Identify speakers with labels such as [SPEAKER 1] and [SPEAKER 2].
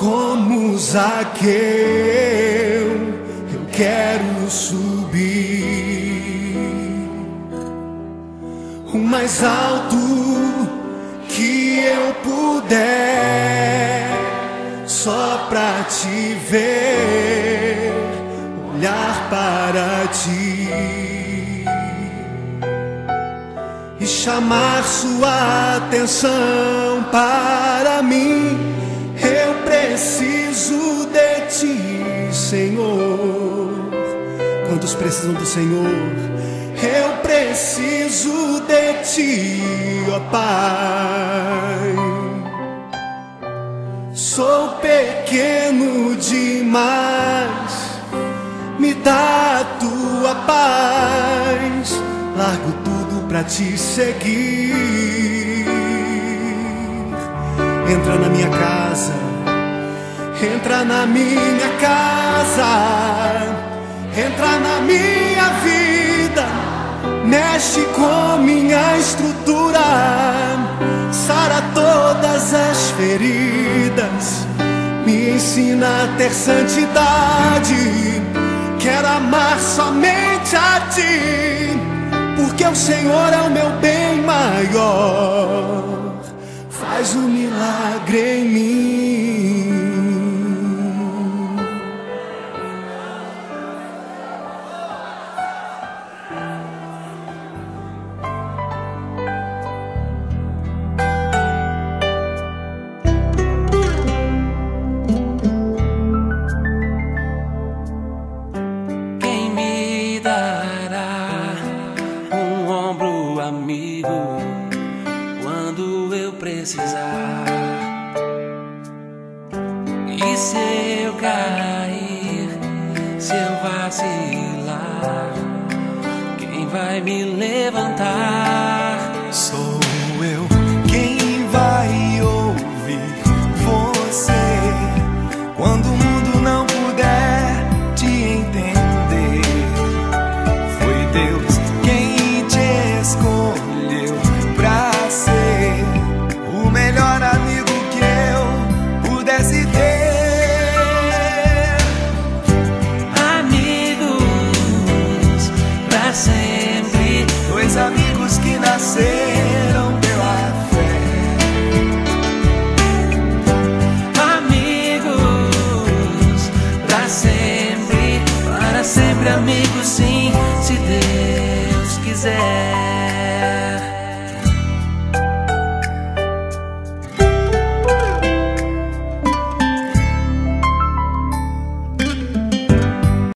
[SPEAKER 1] Como Zaqueu, eu quero subir o mais alto que eu puder, só pra te ver, olhar para ti e chamar sua atenção para mim. Eu preciso de ti, Senhor. Quantos precisam do Senhor? Eu preciso de ti, ó Pai. Sou pequeno demais, me dá a tua paz. Largo tudo pra te seguir. Entra na minha casa, entra na minha casa, entra na minha vida, mexe com minha estrutura, sara todas as feridas, me ensina a ter santidade. Quero amar somente a ti, porque o Senhor é o meu bem maior. Faz um milagre em mim.
[SPEAKER 2] Quem me dará um ombro amigo quando eu precisar? E se eu cair, se eu vacilar, quem vai me levantar?